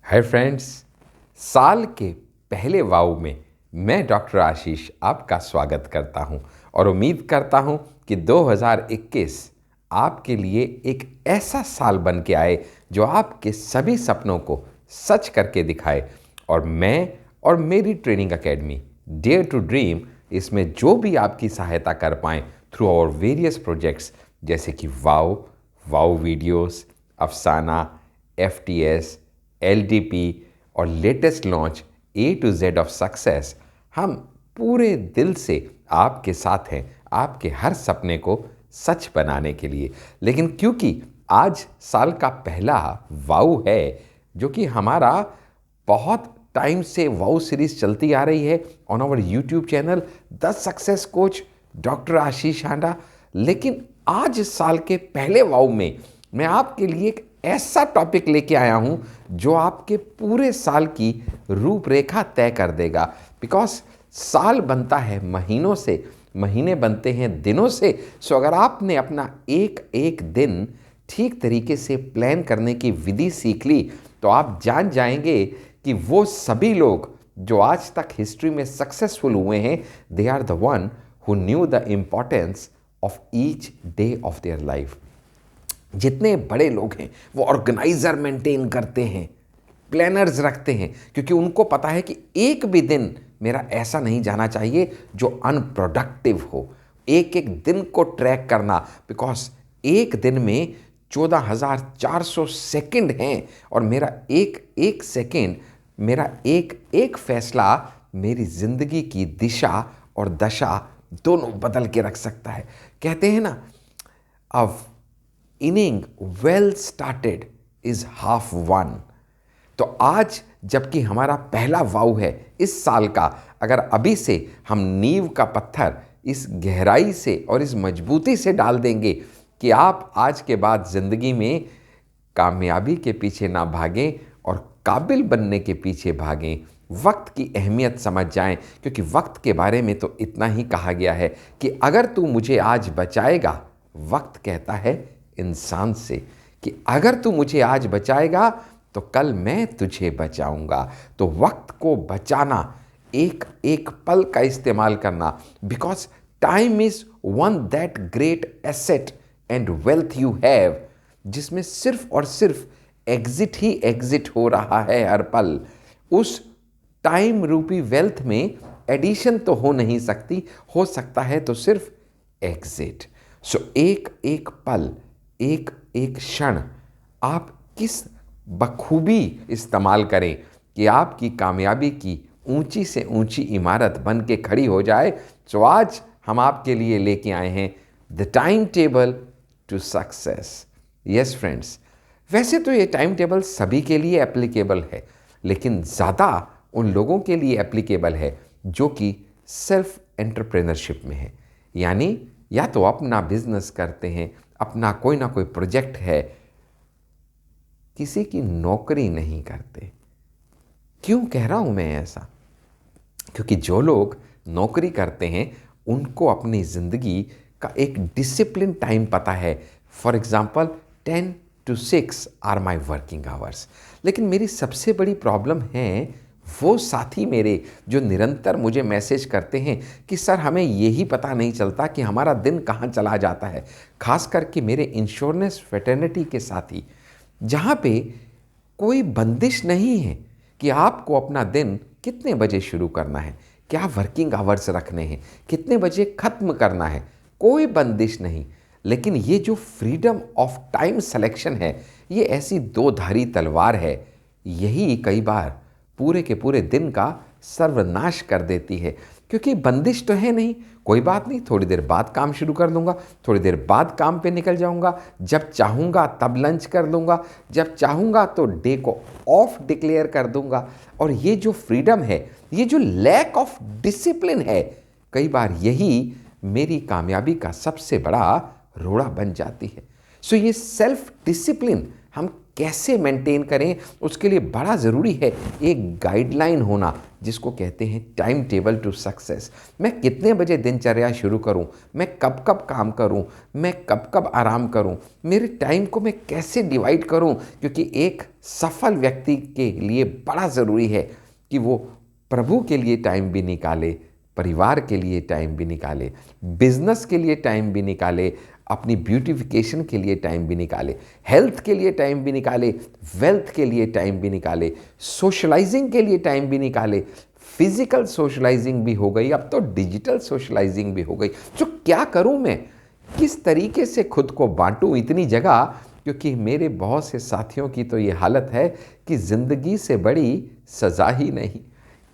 Hi friends, साल के पहले वाव में मैं डॉक्टर आशीष आपका स्वागत करता हूं और उम्मीद करता हूं कि 2021 आपके लिए एक ऐसा साल बन के आए जो आपके सभी सपनों को सच करके दिखाए। और मैं और मेरी training academy dare to dream इसमें जो भी आपकी सहायता कर पाएँ थ्रू आवर वेरियस प्रोजेक्ट्स जैसे कि वाव वीडियोस, अफसाना, FTS, LDP और latest launch A to Z of success, हम पूरे दिल से आपके साथ हैं आपके हर सपने को सच बनाने के लिए। लेकिन क्योंकि आज साल का पहला वाव है, जो कि हमारा बहुत टाइम से वाव सीरीज चलती आ रही है on our YouTube channel the success coach doctor Ashish Handa. लेकिन आज साल के पहले वाव में मैं आपके लिए एक ऐसा टॉपिक लेके आया हूं जो आपके पूरे साल की रूपरेखा तय कर देगा। बिकॉज साल बनता है महीनों से, महीने बनते हैं दिनों से। सो अगर आपने अपना एक एक दिन ठीक तरीके से प्लान करने की विधि सीख ली तो आप जान जाएंगे कि वो सभी लोग जो आज तक हिस्ट्री में सक्सेसफुल हुए हैं, they are the one who knew the importance of each day of their life. जितने बड़े लोग हैं वो ऑर्गेनाइजर मेंटेन करते हैं, प्लानर्स रखते हैं, क्योंकि उनको पता है कि एक भी दिन मेरा ऐसा नहीं जाना चाहिए जो अनप्रोडक्टिव हो। एक एक दिन को ट्रैक करना, बिकॉज एक दिन में 14,400 सेकंड हैं और मेरा एक एक सेकंड, मेरा एक एक फैसला मेरी जिंदगी की दिशा और दशा दोनों बदल के रख सकता है। कहते हैं ना, अब inning well started is half one. तो आज जबकि हमारा पहला वाव है इस साल का, अगर अभी से हम नींव का पत्थर इस गहराई से और इस मजबूती से डाल देंगे कि आप आज के बाद ज़िंदगी में कामयाबी के पीछे ना भागें और काबिल बनने के पीछे भागें, वक्त की अहमियत समझ जाएं। क्योंकि वक्त के बारे में तो इतना ही कहा गया है कि अगर तू मुझे आज बचाएगा, वक्त कहता है इंसान से कि अगर तू मुझे आज बचाएगा तो कल मैं तुझे बचाऊंगा। तो वक्त को बचाना, एक एक पल का इस्तेमाल करना, because time is one that great asset and wealth you have, जिसमें सिर्फ और सिर्फ एग्जिट ही एग्जिट हो रहा है हर पल। उस टाइम रूपी वेल्थ में एडिशन तो हो नहीं सकती, हो सकता है तो सिर्फ एग्जिट। सो एक एक पल, एक एक क्षण आप किस बखूबी इस्तेमाल करें कि आपकी कामयाबी की ऊंची से ऊंची इमारत बन के खड़ी हो जाए। तो आज हम आपके लिए लेके आए हैं the time table to success. Yes friends, वैसे तो ये टाइम टेबल सभी के लिए एप्लीकेबल है, लेकिन ज़्यादा उन लोगों के लिए एप्लीकेबल है जो कि सेल्फ एंटरप्रेन्योरशिप में है। यानी या तो अपना बिजनेस करते हैं, अपना कोई ना कोई प्रोजेक्ट है, किसी की नौकरी नहीं करते। क्यों कह रहा हूं मैं ऐसा? क्योंकि जो लोग नौकरी करते हैं उनको अपनी ज़िंदगी का एक डिसिप्लिन टाइम पता है। For example 10 to 6 are my working hours. लेकिन मेरी सबसे बड़ी प्रॉब्लम है वो साथी मेरे जो निरंतर मुझे मैसेज करते हैं कि सर हमें यही पता नहीं चलता कि हमारा दिन कहाँ चला जाता है। खास करके मेरे इंश्योरेंस फ्रेटर्निटी के साथी, जहाँ पे कोई बंदिश नहीं है कि आपको अपना दिन कितने बजे शुरू करना है, क्या वर्किंग आवर्स रखने हैं, कितने बजे ख़त्म करना है, कोई बंदिश नहीं। लेकिन ये जो फ्रीडम ऑफ टाइम सिलेक्शन है, ये ऐसी दो धारी तलवार है, यही कई बार पूरे के पूरे दिन का सर्वनाश कर देती है। क्योंकि बंदिश तो है नहीं, कोई बात नहीं, थोड़ी देर बाद काम शुरू कर दूंगा, थोड़ी देर बाद काम पे निकल जाऊंगा, जब चाहूँगा तब लंच कर लूँगा, जब चाहूँगा तो डे को ऑफ डिक्लेयर कर दूंगा। और ये जो फ्रीडम है, ये जो लैक ऑफ डिसिप्लिन है, कई बार यही मेरी कामयाबी का सबसे बड़ा रोड़ा बन जाती है। सो ये सेल्फ डिसिप्लिन हम कैसे मेंटेन करें, उसके लिए बड़ा ज़रूरी है एक गाइडलाइन होना, जिसको कहते हैं टाइम टेबल टू सक्सेस। मैं कितने बजे दिनचर्या शुरू करूं, मैं कब कब काम करूं, मैं कब कब आराम करूं, मेरे टाइम को मैं कैसे डिवाइड करूं, क्योंकि एक सफल व्यक्ति के लिए बड़ा ज़रूरी है कि वो प्रभु के लिए टाइम भी निकाले, परिवार के लिए टाइम भी निकाले, बिजनेस के लिए टाइम भी निकाले, अपनी ब्यूटिफिकेशन के लिए टाइम भी निकाले, हेल्थ के लिए टाइम भी निकाले, वेल्थ के लिए टाइम भी निकाले, सोशलाइजिंग के लिए टाइम भी निकाले। फिजिकल सोशलाइजिंग भी हो गई, अब तो डिजिटल सोशलाइजिंग भी हो गई। तो क्या करूं मैं, किस तरीके से खुद को बांटूं इतनी जगह, क्योंकि मेरे बहुत से साथियों की तो ये हालत है कि ज़िंदगी से बड़ी सज़ा ही नहीं,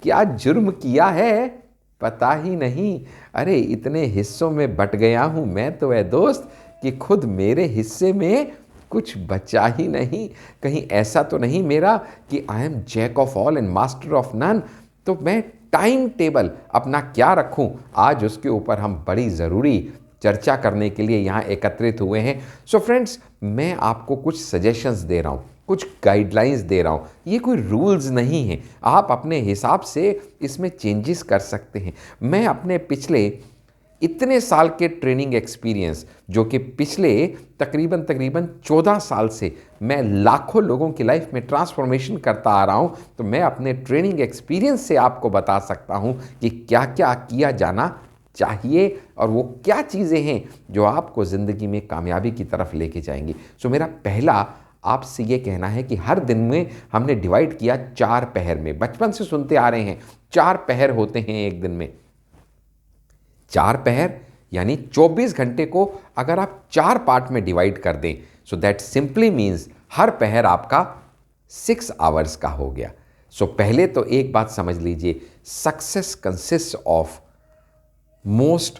क्या जुर्म किया है पता ही नहीं। अरे इतने हिस्सों में बट गया हूँ मैं तो ऐ दोस्त कि खुद मेरे हिस्से में कुछ बचा ही नहीं। कहीं ऐसा तो नहीं मेरा कि I am jack of all and master of none. तो मैं टाइम टेबल अपना क्या रखूं, आज उसके ऊपर हम बड़ी ज़रूरी चर्चा करने के लिए यहाँ एकत्रित हुए हैं। सो फ्रेंड्स, मैं आपको कुछ सजेशंस दे रहा हूँ, कुछ गाइडलाइंस दे रहा हूँ। ये कोई रूल्स नहीं है, आप अपने हिसाब से इसमें चेंजेस कर सकते हैं। मैं अपने पिछले इतने साल के ट्रेनिंग एक्सपीरियंस, जो कि पिछले तकरीबन 14 साल से मैं लाखों लोगों की लाइफ में ट्रांसफॉर्मेशन करता आ रहा हूँ, तो मैं अपने ट्रेनिंग एक्सपीरियंस से आपको बता सकता हूँ कि क्या क्या किया जाना चाहिए और वो क्या चीज़ें हैं जो आपको ज़िंदगी में कामयाबी की तरफ लेके जाएंगी। सो मेरा पहला आपसे ये कहना है कि हर दिन में हमने डिवाइड किया 4 पहर में। बचपन से सुनते आ रहे हैं 4 पहर होते हैं एक दिन में। 4 पहर यानी 24 घंटे को अगर आप 4 पार्ट में डिवाइड कर दें, सो दैट सिंपली मीन्स हर पहर आपका 6 आवर्स का हो गया। सो पहले तो एक बात समझ लीजिए, success consist of most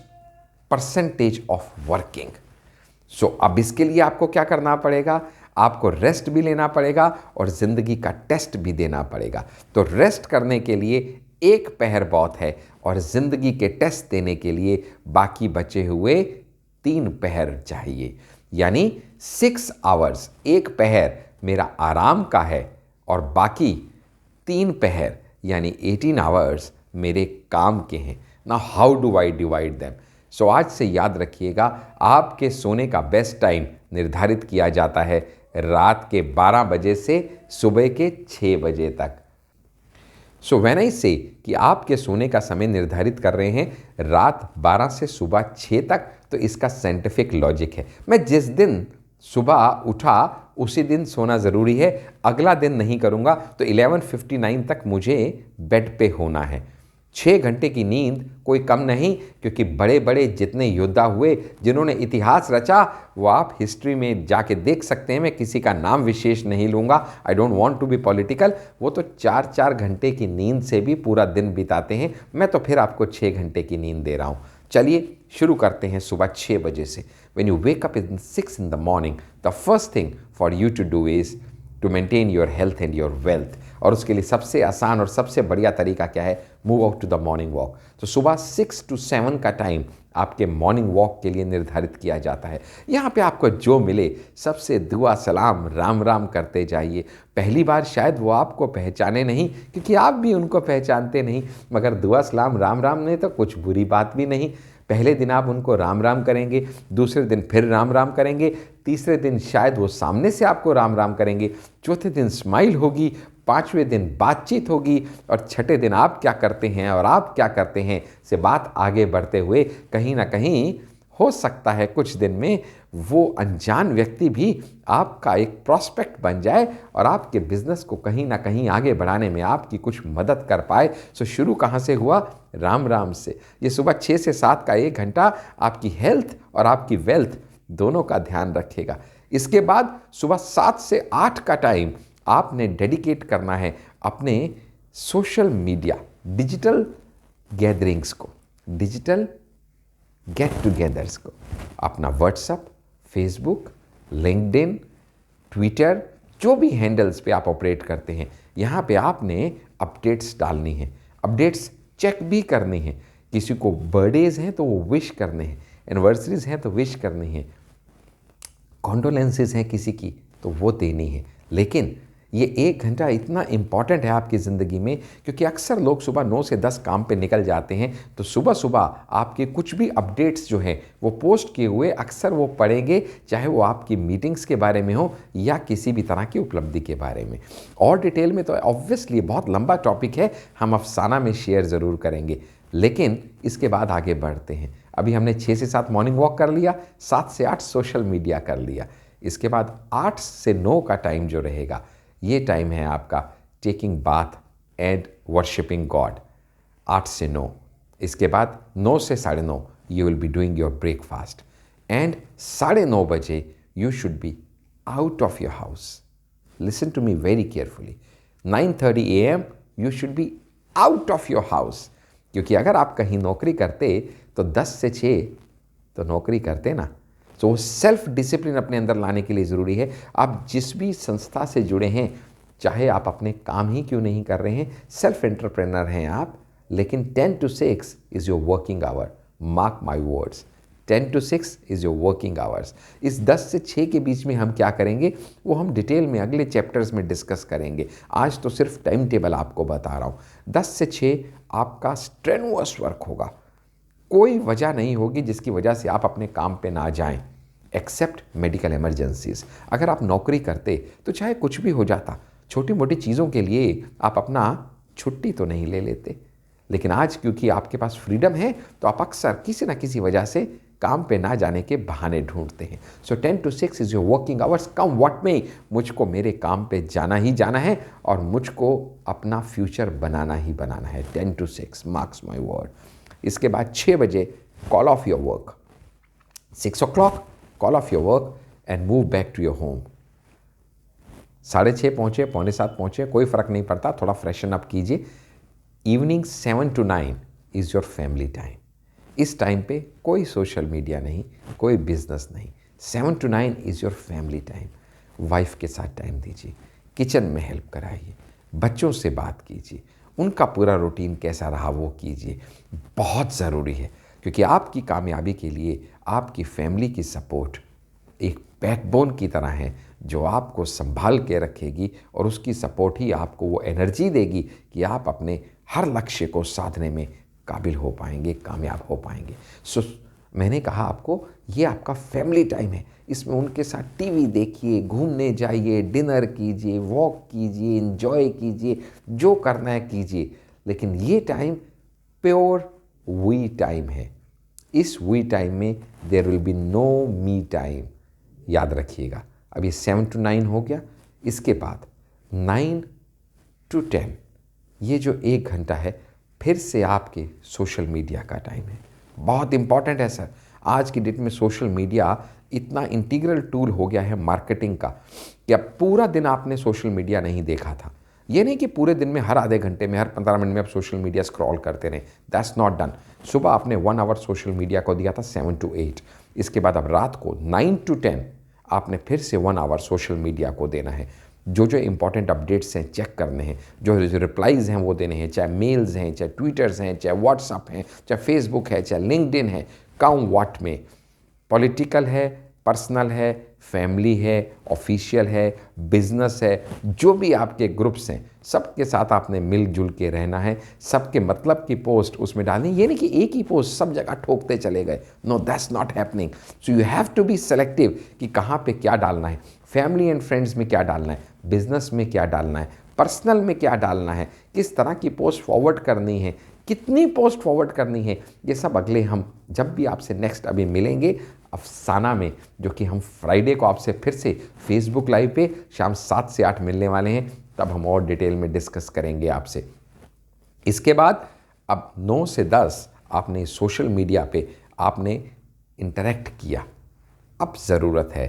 percentage of working. So अब इसके लिए आपको क्या करना पड़ेगा, आपको रेस्ट भी लेना पड़ेगा और ज़िंदगी का टेस्ट भी देना पड़ेगा। तो रेस्ट करने के लिए 1 पहर बहुत है और ज़िंदगी के टेस्ट देने के लिए बाकी बचे हुए 3 पहर चाहिए। यानी 6 आवर्स, 1 पहर मेरा आराम का है और बाकी 3 पहर यानी 18 आवर्स मेरे काम के हैं। Now how do I divide them? So आज से याद रखिएगा, आपके सोने का बेस्ट टाइम निर्धारित किया जाता है रात के 12 बजे से सुबह के 6 बजे तक। सो व्हेन आई से कि आपके सोने का समय निर्धारित कर रहे हैं रात 12 से सुबह 6 तक, तो इसका साइंटिफिक लॉजिक है। मैं जिस दिन सुबह उठा उसी दिन सोना ज़रूरी है, अगला दिन नहीं करूँगा तो 11:59 तक मुझे बेड पे होना है। 6 घंटे की नींद कोई कम नहीं, क्योंकि बड़े बड़े जितने योद्धा हुए जिन्होंने इतिहास रचा वो आप हिस्ट्री में जाके देख सकते हैं। मैं किसी का नाम विशेष नहीं लूँगा, I don't want to be political. वो तो 4-4 घंटे की नींद से भी पूरा दिन बिताते हैं, मैं तो फिर आपको 6 घंटे की नींद दे रहा हूँ। चलिए शुरू करते हैं सुबह 6 बजे से। When you wake up in 6 in the morning, the first thing for you to do is to maintain your health and your wealth। और उसके लिए सबसे आसान और सबसे बढ़िया तरीका क्या है? Move out to the morning walk. तो सुबह 6 to 7 का टाइम आपके मॉर्निंग वॉक के लिए निर्धारित किया जाता है। यहाँ पे आपको जो मिले सबसे दुआ सलाम राम राम करते जाइए। पहली बार शायद वो आपको पहचाने नहीं, क्योंकि आप भी उनको पहचानते नहीं, मगर दुआ सलाम राम राम ने तो कुछ बुरी बात भी नहीं। पहले दिन आप उनको राम राम करेंगे, दूसरे दिन फिर राम राम करेंगे, तीसरे दिन शायद वो सामने से आपको राम राम करेंगे, चौथे दिन स्माइल होगी, 5वें दिन बातचीत होगी और छठे दिन आप क्या करते हैं और आप क्या करते हैं से बात आगे बढ़ते हुए कहीं ना कहीं हो सकता है कुछ दिन में वो अनजान व्यक्ति भी आपका एक प्रॉस्पेक्ट बन जाए और आपके बिजनेस को कहीं ना कहीं आगे बढ़ाने में आपकी कुछ मदद कर पाए। सो शुरू कहाँ से हुआ? राम राम से। ये सुबह 6 से 7 का 1 घंटा आपकी हेल्थ और आपकी वेल्थ दोनों का ध्यान रखेगा। इसके बाद सुबह 7 से 8 का टाइम आपने डेडिकेट करना है अपने सोशल मीडिया डिजिटल गैदरिंग्स को, डिजिटल गेट टुगेदर्स को। अपना व्हाट्सएप, फेसबुक, लिंक्डइन, ट्विटर, जो भी हैंडल्स पे आप ऑपरेट करते हैं, यहाँ पे आपने अपडेट्स डालनी है, अपडेट्स चेक भी करनी है। किसी को बर्थडेज हैं तो वो विश करने हैं, एनिवर्सरीज हैं तो विश करनी है, कॉन्डोलेंसेज हैं किसी की तो वो देनी है। लेकिन ये 1 घंटा इतना इम्पॉर्टेंट है आपकी ज़िंदगी में, क्योंकि अक्सर लोग सुबह 9 से 10 काम पे निकल जाते हैं, तो सुबह सुबह आपके कुछ भी अपडेट्स जो हैं वो पोस्ट किए हुए अक्सर वो पढ़ेंगे, चाहे वो आपकी मीटिंग्स के बारे में हो या किसी भी तरह की उपलब्धि के बारे में। और डिटेल में तो ऑब्वियसली बहुत लंबा टॉपिक है, हम अफसाना में शेयर ज़रूर करेंगे, लेकिन इसके बाद आगे बढ़ते हैं। अभी हमने 6 से 7 मॉर्निंग वॉक कर लिया, 7 से 8 सोशल मीडिया कर लिया। इसके बाद 8 से 9 का टाइम जो रहेगा, ये टाइम है आपका taking bath and worshipping god, 8 से 9। इसके बाद 9 से 9:30 you will be doing your breakfast and 9:30 बजे you should be out of your house. Listen to me very carefully, 9:30 AM you should be out of your house. क्योंकि अगर आप कहीं नौकरी करते तो 10 से 6 तो नौकरी करते ना, तो सेल्फ डिसिप्लिन अपने अंदर लाने के लिए ज़रूरी है। आप जिस भी संस्था से जुड़े हैं, चाहे आप अपने काम ही क्यों नहीं कर रहे हैं, सेल्फ एंटरप्रेनर हैं आप, लेकिन 10 to 6 is your working hour. Mark my words, 10 to 6 is your working hours. इस 10 से 6 के बीच में हम क्या करेंगे वो हम डिटेल में अगले चैप्टर्स में डिस्कस करेंगे। आज तो सिर्फ टाइम टेबल आपको बता रहा हूँ। 10 से 6 आपका स्ट्रेनुअस वर्क होगा। कोई वजह नहीं होगी जिसकी वजह से आप अपने काम पे ना जाएं, एक्सेप्ट मेडिकल इमरजेंसीज। अगर आप नौकरी करते तो चाहे कुछ भी हो जाता, छोटी मोटी चीज़ों के लिए आप अपना छुट्टी तो नहीं ले लेते, लेकिन आज क्योंकि आपके पास फ्रीडम है तो आप अक्सर किसी ना किसी वजह से काम पे ना जाने के बहाने ढूंढते हैं। सो 10 to 6 is your working hours. Come what में, मुझको मेरे काम पे जाना ही जाना है और मुझको अपना फ्यूचर बनाना ही बनाना है। 10 to 6, मार्क्स माई वर्ड। इसके बाद 6 बजे call off your work, 6 o'clock call off your work and move back to your home. 6:30 पहुँचे, 6:45 पहुँचे, कोई फ़र्क नहीं पड़ता, थोड़ा फ्रेशन अप कीजिए। Evening 7 to 9 is your family time. इस टाइम पे कोई सोशल मीडिया नहीं, कोई बिजनेस नहीं। 7 to 9 is your family time. Wife के साथ टाइम दीजिए, किचन में हेल्प कराइए, बच्चों से बात कीजिए, उनका पूरा रूटीन कैसा रहा वो कीजिए। बहुत ज़रूरी है, क्योंकि आपकी कामयाबी के लिए आपकी फैमिली की सपोर्ट एक बैकबोन की तरह है जो आपको संभाल के रखेगी, और उसकी सपोर्ट ही आपको वो एनर्जी देगी कि आप अपने हर लक्ष्य को साधने में काबिल हो पाएंगे, कामयाब हो पाएंगे। सो मैंने कहा आपको, ये आपका फैमिली टाइम है। इसमें उनके साथ टीवी देखिए, घूमने जाइए, डिनर कीजिए, वॉक कीजिए, एंजॉय कीजिए, जो करना है कीजिए, लेकिन ये टाइम प्योर वी टाइम है। इस वी टाइम में there will be no me time. याद रखिएगा, अब ये 7 to 9 हो गया। इसके बाद 9 to 10 ये जो 1 घंटा है, फिर से आपके सोशल मीडिया का टाइम है। बहुत इंपॉर्टेंट है सर। आज की डेट में सोशल मीडिया इतना इंटीग्रल टूल हो गया है मार्केटिंग का कि अब पूरा दिन आपने सोशल मीडिया नहीं देखा था। ये नहीं कि पूरे दिन में हर आधे घंटे में, हर 15 मिनट में आप सोशल मीडिया स्क्रॉल करते रहें। That's not done. सुबह आपने 1 आवर सोशल मीडिया को दिया था 7 to 8। इसके बाद अब रात को 9 to 10 आपने फिर से 1 आवर सोशल मीडिया को देना है। जो जो इंपॉर्टेंट अपडेट्स हैं चेक करने हैं, जो रिप्लाईज़ हैं वो देने हैं, चाहे मेल्स हैं, चाहे ट्विटर्स हैं, चाहे व्हाट्सअप हैं, चाहे फेसबुक है, चाहे लिंक्डइन है। कम व्हाट में, पॉलिटिकल है, पर्सनल है, फैमिली है, ऑफिशियल है, बिजनेस है, जो भी आपके ग्रुप्स हैं सबके साथ आपने मिलजुल के रहना है। सबके मतलब की पोस्ट उसमें डालनी, ये नहीं कि एक ही पोस्ट सब जगह ठोकते चले गए। No, that's not happening. So you have to be selective कि कहाँ पे क्या डालना है, फैमिली एंड फ्रेंड्स में क्या डालना है, बिजनेस में क्या डालना है, पर्सनल में क्या डालना है, किस तरह की पोस्ट फॉरवर्ड करनी है, कितनी पोस्ट फॉरवर्ड करनी है। ये सब अगले हम जब भी आपसे नेक्स्ट अभी मिलेंगे अफसाना में, जो कि हम फ्राइडे को आपसे फिर से फेसबुक लाइव पे शाम 7 से 8 मिलने वाले हैं, तब हम और डिटेल में डिस्कस करेंगे आपसे। इसके बाद अब 9 से 10 आपने सोशल मीडिया पे आपने इंटरेक्ट किया। अब ज़रूरत है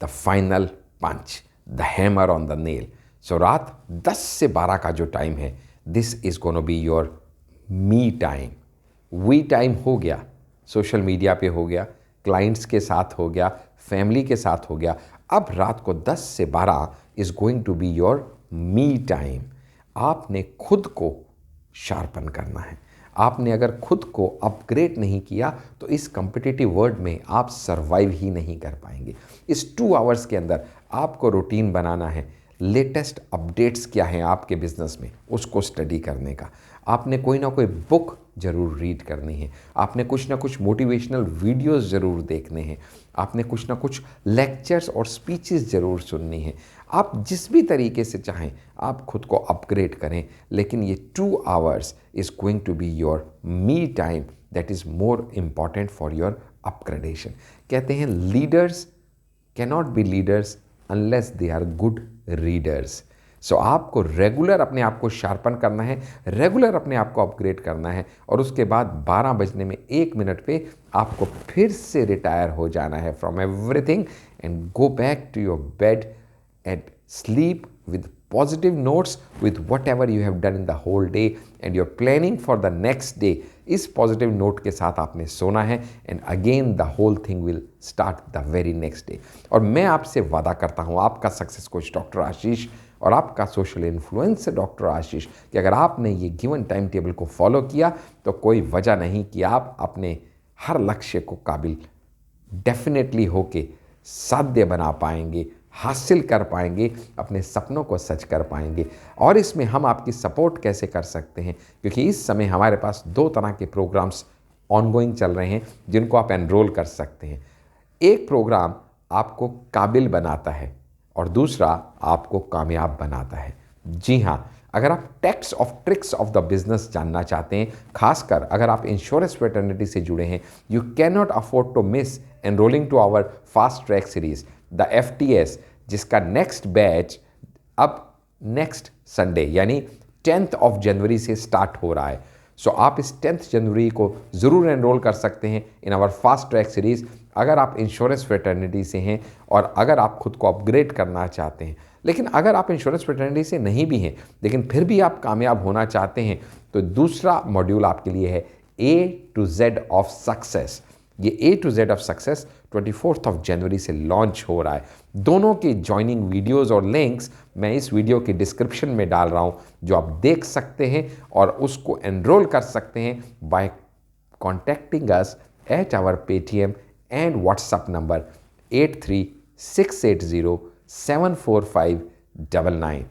the final punch, the hammer on the nail. So रात 10 से 12 का जो टाइम है, this is gonna be your me time. We time हो गया, सोशल मीडिया पे हो गया, क्लाइंट्स के साथ हो गया, फैमिली के साथ हो गया। अब रात को 10 से 12 is going to be your me time. आपने खुद को शार्पन करना है, आपने अगर खुद को अपग्रेड नहीं किया तो इस कॉम्पिटिटिव वर्ल्ड में आप सर्वाइव ही नहीं कर पाएंगे। इस 2 आवर्स के अंदर आपको रूटीन बनाना है, लेटेस्ट अपडेट्स क्या हैं आपके बिजनेस में उसको स्टडी करने का। आपने कोई ना कोई बुक ज़रूर रीड करनी है, आपने कुछ ना कुछ मोटिवेशनल वीडियोस ज़रूर देखने हैं, आपने कुछ ना कुछ लेक्चर्स और स्पीचेस ज़रूर सुननी है। आप जिस भी तरीके से चाहें आप खुद को अपग्रेड करें, लेकिन ये 2 hours is going to be your me time that is more important for your upgradation. कहते हैं leaders cannot be leaders unless they are good readers. So आपको रेगुलर अपने आप को शार्पन करना है, रेगुलर अपने आप को अपग्रेड करना है, और उसके बाद 12 बजने में 1 मिनट पे आपको फिर से रिटायर हो जाना है from everything and go back to your bed and sleep with positive notes with whatever you have done in the whole day and you're planning for the next day। इस positive note के साथ आपने सोना है and again the whole thing will start the very next day. और मैं आपसे वादा करता हूँ, आपका सक्सेस कोच डॉक्टर आशीष और आपका सोशल इन्फ्लुएंसर डॉक्टर आशीष, कि अगर आपने ये गिवन टाइम टेबल को फॉलो किया तो कोई वजह नहीं कि आप अपने हर लक्ष्य को काबिल डेफिनेटली होके साध्य बना पाएंगे, हासिल कर पाएंगे, अपने सपनों को सच कर पाएंगे। और इसमें हम आपकी सपोर्ट कैसे कर सकते हैं, क्योंकि इस समय हमारे पास 2 तरह के प्रोग्राम्स ऑनगोइंग चल रहे हैं जिनको आप एनरोल कर सकते हैं। एक प्रोग्राम आपको काबिल बनाता है और दूसरा आपको कामयाब बनाता है। जी हाँ, अगर आप tips of tricks of the business जानना चाहते हैं, खासकर अगर आप इंश्योरेंस फ्रेटर्निटी से जुड़े हैं, you can not afford to miss enrolling to our fast track series the FTS, जिसका नेक्स्ट बैच अब नेक्स्ट संडे यानी 10 जनवरी से स्टार्ट हो रहा है। सो आप इस 10 जनवरी को ज़रूर एनरोल कर सकते हैं in our fast track series, अगर आप इंश्योरेंस फ्रेटर्निटी से हैं और अगर आप खुद को अपग्रेड करना चाहते हैं। लेकिन अगर आप इंश्योरेंस फ्रेटर्निटी से नहीं भी हैं लेकिन फिर भी आप कामयाब होना चाहते हैं, तो दूसरा मॉड्यूल आपके लिए है A to Z of success. ये A to Z of success 24 जनवरी से लॉन्च हो रहा है। दोनों की जॉइनिंग वीडियोस और लिंक्स मैं इस वीडियो की डिस्क्रिप्शन में डाल रहा हूँ, जो आप देख सकते हैं और उसको एनरोल कर सकते हैं by contacting us at our Paytm and WhatsApp number 8368074599।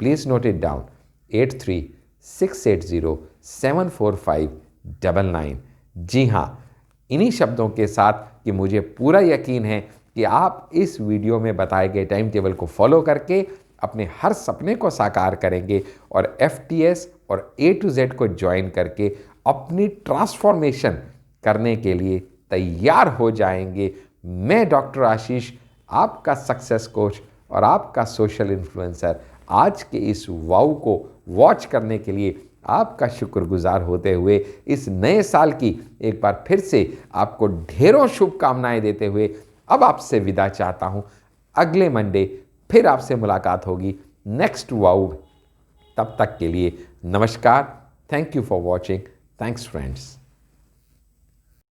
Please note it down, 8368074599। जी हाँ, इन्हीं शब्दों के साथ कि मुझे पूरा यकीन है कि आप इस वीडियो में बताए गए टाइम टेबल को फॉलो करके अपने हर सपने को साकार करेंगे और FTS और A to Z को ज्वाइन करके अपनी ट्रांसफॉर्मेशन करने के लिए तैयार हो जाएंगे। मैं डॉक्टर आशीष, आपका सक्सेस कोच और आपका सोशल इन्फ्लुएंसर, आज के इस वाव को वॉच करने के लिए आपका शुक्रगुजार होते हुए इस नए साल की एक बार फिर से आपको ढेरों शुभकामनाएं देते हुए अब आपसे विदा चाहता हूं। अगले मंडे फिर आपसे मुलाकात होगी नेक्स्ट वाव। तब तक के लिए नमस्कार। Thank you for watching. Thanks friends.